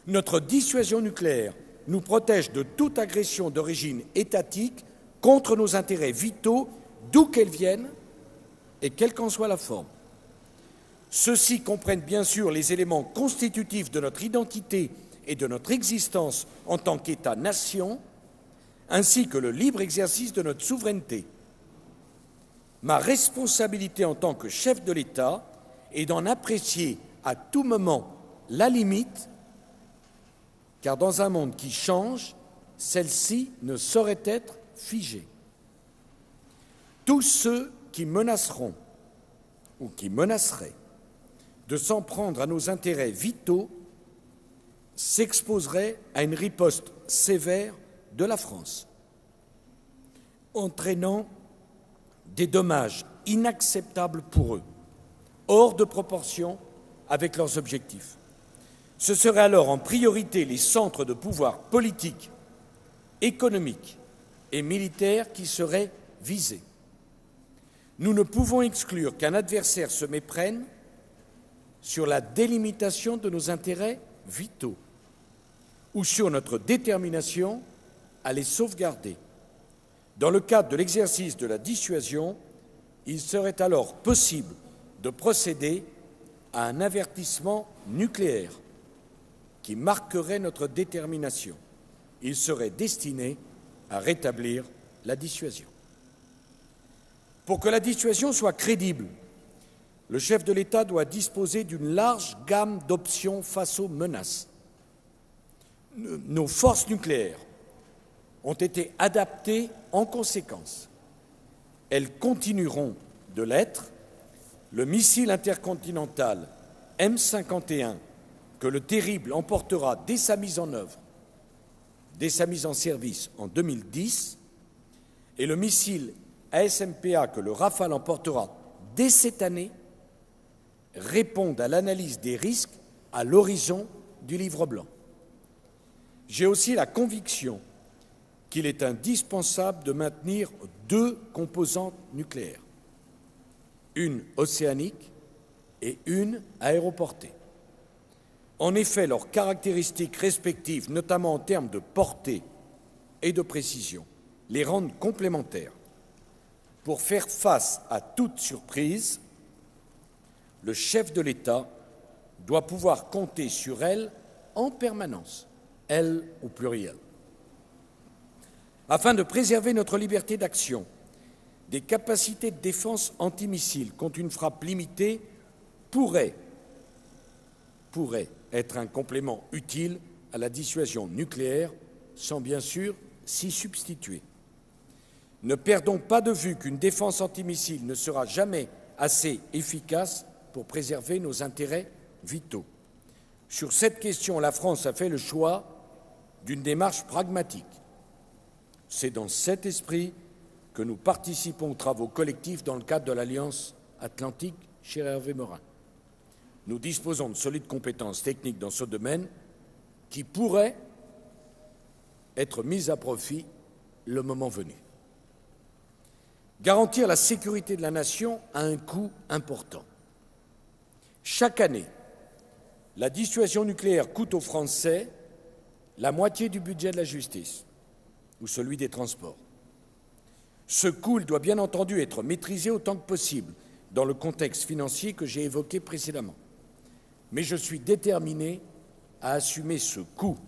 Notre dissuasion nucléaire nous protège de toute agression d'origine étatique contre nos intérêts vitaux, d'où qu'elle vienne et quelle qu'en soit la forme. Ceux-ci comprennent bien sûr les éléments constitutifs de notre identité et de notre existence en tant qu'État-nation, ainsi que le libre exercice de notre souveraineté. Ma responsabilité en tant que chef de l'État est d'en apprécier à tout moment la limite, car dans un monde qui change, celle-ci ne saurait être figée. Tous ceux qui menaceront ou qui menaceraient de s'en prendre à nos intérêts vitaux s'exposeraient à une riposte sévère de la France, entraînant des dommages inacceptables pour eux, hors de proportion avec leurs objectifs. Ce seraient alors en priorité les centres de pouvoir politique, économique et militaire qui seraient visés. Nous ne pouvons exclure qu'un adversaire se méprenne sur la délimitation de nos intérêts vitaux ou sur notre détermination à les sauvegarder. Dans le cadre de l'exercice de la dissuasion, il serait alors possible de procéder à un avertissement nucléaire qui marquerait notre détermination. Il serait destiné à rétablir la dissuasion. Pour que la dissuasion soit crédible, le chef de l'État doit disposer d'une large gamme d'options face aux menaces. Nos forces nucléaires ont été adaptées en conséquence. Elles continueront de l'être. Le missile intercontinental M51, que le terrible emportera dès sa mise en œuvre, dès sa mise en service en 2010, et le missile ASMPA, que le Rafale emportera dès cette année, répondent à l'analyse des risques à l'horizon du livre blanc. J'ai aussi la conviction qu'il est indispensable de maintenir deux composantes nucléaires, une océanique et une aéroportée. En effet, leurs caractéristiques respectives, notamment en termes de portée et de précision, les rendent complémentaires. Pour faire face à toute surprise, le chef de l'État doit pouvoir compter sur elles en permanence, elles au pluriel. Afin de préserver notre liberté d'action, des capacités de défense antimissiles contre une frappe limitée pourraient être un complément utile à la dissuasion nucléaire, sans bien sûr s'y substituer. Ne perdons pas de vue qu'une défense antimissile ne sera jamais assez efficace pour préserver nos intérêts vitaux. Sur cette question, la France a fait le choix d'une démarche pragmatique. C'est dans cet esprit que nous participons aux travaux collectifs dans le cadre de l'Alliance Atlantique, cher Hervé Morin. Nous disposons de solides compétences techniques dans ce domaine qui pourraient être mises à profit le moment venu. Garantir la sécurité de la nation a un coût important. Chaque année, la dissuasion nucléaire coûte aux Français la moitié du budget de la justice ou celui des transports. Ce coût, il doit bien entendu être maîtrisé autant que possible dans le contexte financier que j'ai évoqué précédemment. Mais je suis déterminé à assumer ce coût.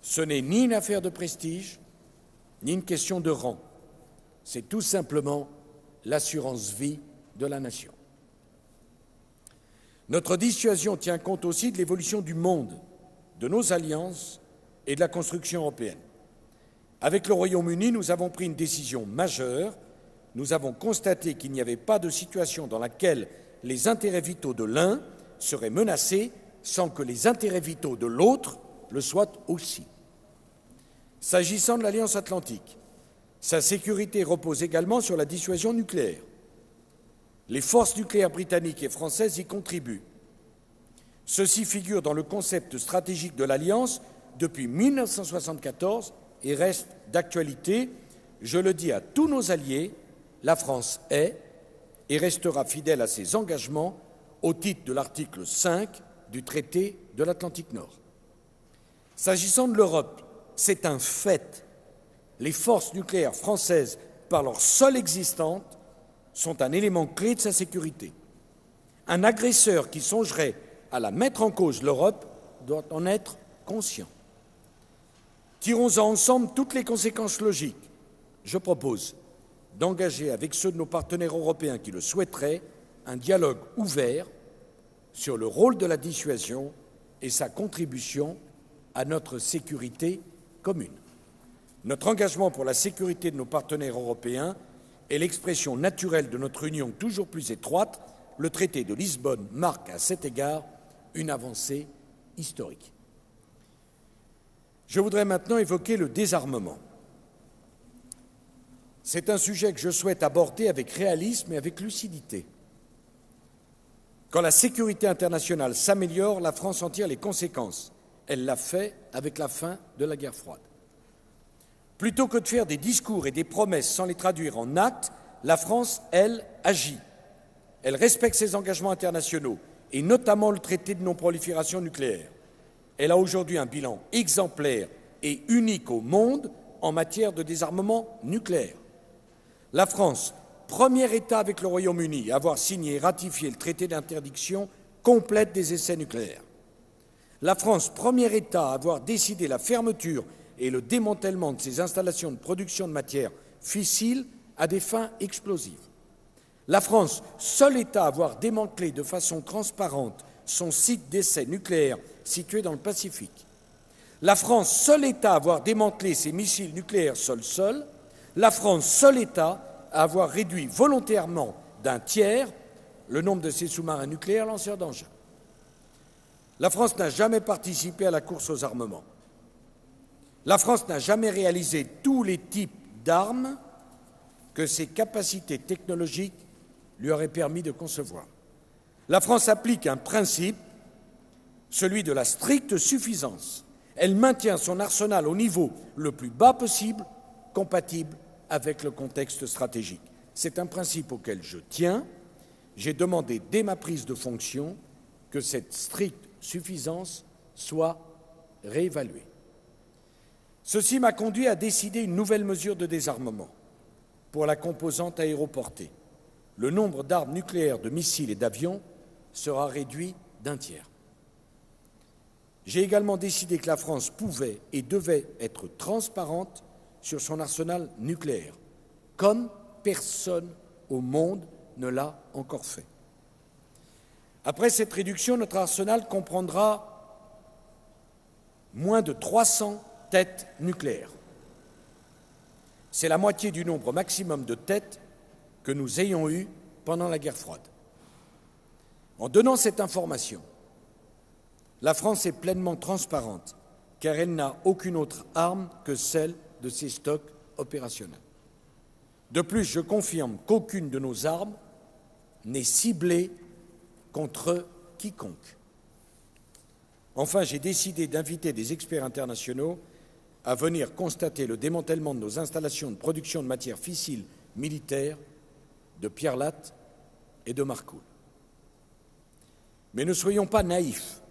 Ce n'est ni une affaire de prestige, ni une question de rang. C'est tout simplement l'assurance vie de la nation. Notre dissuasion tient compte aussi de l'évolution du monde, de nos alliances et de la construction européenne. Avec le Royaume-Uni, nous avons pris une décision majeure. Nous avons constaté qu'il n'y avait pas de situation dans laquelle les intérêts vitaux de l'un seraient menacés sans que les intérêts vitaux de l'autre le soient aussi. S'agissant de l'Alliance Atlantique, sa sécurité repose également sur la dissuasion nucléaire. Les forces nucléaires britanniques et françaises y contribuent. Ceci figure dans le concept stratégique de l'Alliance depuis 1974 et reste d'actualité. Je le dis à tous nos alliés, la France est et restera fidèle à ses engagements au titre de l'article 5 du traité de l'Atlantique Nord. S'agissant de l'Europe, c'est un fait. Les forces nucléaires françaises, par leur seule existence, sont un élément clé de sa sécurité. Un agresseur qui songerait à la mettre en cause, l'Europe, doit en être conscient. Tirons-en ensemble toutes les conséquences logiques. Je propose d'engager avec ceux de nos partenaires européens qui le souhaiteraient un dialogue ouvert sur le rôle de la dissuasion et sa contribution à notre sécurité commune. Notre engagement pour la sécurité de nos partenaires européens est l'expression naturelle de notre union toujours plus étroite. Le traité de Lisbonne marque à cet égard une avancée historique. Je voudrais maintenant évoquer le désarmement. C'est un sujet que je souhaite aborder avec réalisme et avec lucidité. Quand la sécurité internationale s'améliore, la France en tire les conséquences. Elle l'a fait avec la fin de la guerre froide. Plutôt que de faire des discours et des promesses sans les traduire en actes, la France, elle, agit. Elle respecte ses engagements internationaux, et notamment le traité de non-prolifération nucléaire. Elle a aujourd'hui un bilan exemplaire et unique au monde en matière de désarmement nucléaire. La France, premier État avec le Royaume-Uni à avoir signé et ratifié le traité d'interdiction complète des essais nucléaires. La France, premier État à avoir décidé la fermeture et le démantèlement de ses installations de production de matières fissiles à des fins explosives. La France, seul État à avoir démantelé de façon transparente son site d'essai nucléaire situé dans le Pacifique. La France, seul État à avoir démantelé ses missiles nucléaires sol-sol. La France, seul État à avoir réduit volontairement d'un tiers le nombre de ses sous-marins nucléaires lanceurs d'engins. La France n'a jamais participé à la course aux armements. La France n'a jamais réalisé tous les types d'armes que ses capacités technologiques lui auraient permis de concevoir. La France applique un principe, celui de la stricte suffisance. Elle maintient son arsenal au niveau le plus bas possible, compatible avec le contexte stratégique. C'est un principe auquel je tiens. J'ai demandé dès ma prise de fonction que cette stricte suffisance soit réévaluée. Ceci m'a conduit à décider une nouvelle mesure de désarmement pour la composante aéroportée. Le nombre d'armes nucléaires, de missiles et d'avions sera réduit d'un tiers. J'ai également décidé que la France pouvait et devait être transparente sur son arsenal nucléaire, comme personne au monde ne l'a encore fait. Après cette réduction, notre arsenal comprendra moins de 300 têtes nucléaires. C'est la moitié du nombre maximum de têtes que nous ayons eues pendant la guerre froide. En donnant cette information, la France est pleinement transparente, car elle n'a aucune autre arme que celle de ses stocks opérationnels. De plus, je confirme qu'aucune de nos armes n'est ciblée contre quiconque. Enfin, j'ai décidé d'inviter des experts internationaux à venir constater le démantèlement de nos installations de production de matières fissiles militaires de Pierre-Latte et de Marcoule. Mais ne soyons pas naïfs.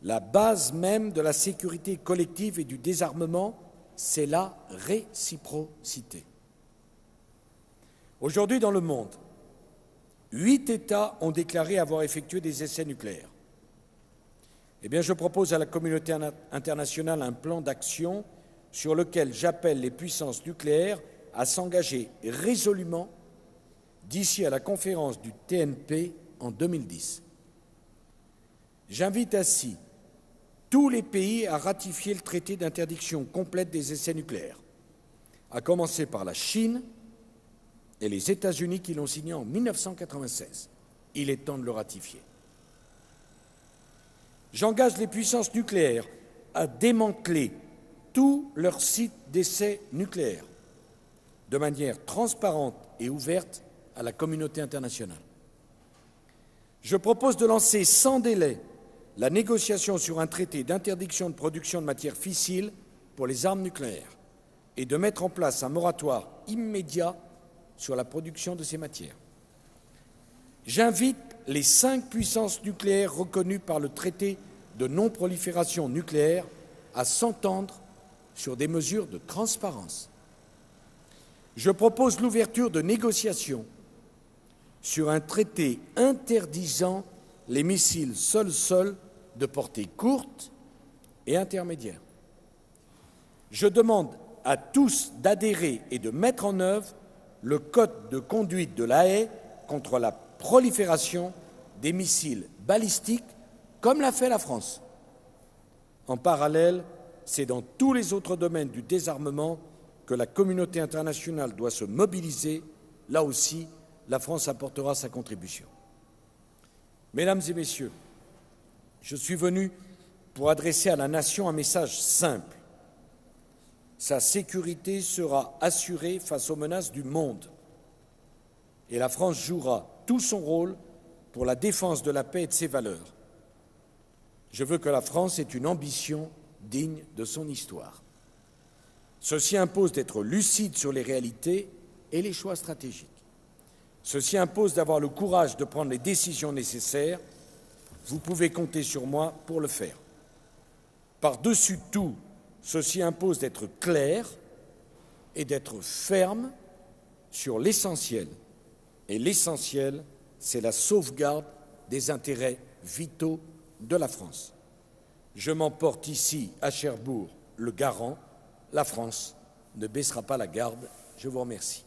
La base même de la sécurité collective et du désarmement, c'est la réciprocité. Aujourd'hui, dans le monde, 8 États ont déclaré avoir effectué des essais nucléaires. Eh bien, je propose à la communauté internationale un plan d'action sur lequel j'appelle les puissances nucléaires à s'engager résolument d'ici à la conférence du TNP en 2010. J'invite ainsi tous les pays à ratifier le traité d'interdiction complète des essais nucléaires, à commencer par la Chine et les États-Unis qui l'ont signé en 1996. Il est temps de le ratifier. J'engage les puissances nucléaires à démanteler tous leurs sites d'essais nucléaires de manière transparente et ouverte à la communauté internationale. Je propose de lancer sans délai la négociation sur un traité d'interdiction de production de matières fissiles pour les armes nucléaires et de mettre en place un moratoire immédiat sur la production de ces matières. J'invite les 5 puissances nucléaires reconnues par le traité de non-prolifération nucléaire à s'entendre sur des mesures de transparence. Je propose l'ouverture de négociations sur un traité interdisant les missiles sol-sol de portée courte et intermédiaire. Je demande à tous d'adhérer et de mettre en œuvre le code de conduite de La Haye contre la prolifération des missiles balistiques, comme l'a fait la France. En parallèle, c'est dans tous les autres domaines du désarmement que la communauté internationale doit se mobiliser. Là aussi, la France apportera sa contribution. Mesdames et messieurs, je suis venu pour adresser à la nation un message simple. Sa sécurité sera assurée face aux menaces du monde. Et la France jouera tout son rôle pour la défense de la paix et de ses valeurs. Je veux que la France ait une ambition digne de son histoire. Ceci impose d'être lucide sur les réalités et les choix stratégiques. Ceci impose d'avoir le courage de prendre les décisions nécessaires. Vous pouvez compter sur moi pour le faire. Par-dessus tout, ceci impose d'être clair et d'être ferme sur l'essentiel. Et l'essentiel, c'est la sauvegarde des intérêts vitaux de la France. Je m'en porte ici, à Cherbourg, le garant. La France ne baissera pas la garde. Je vous remercie.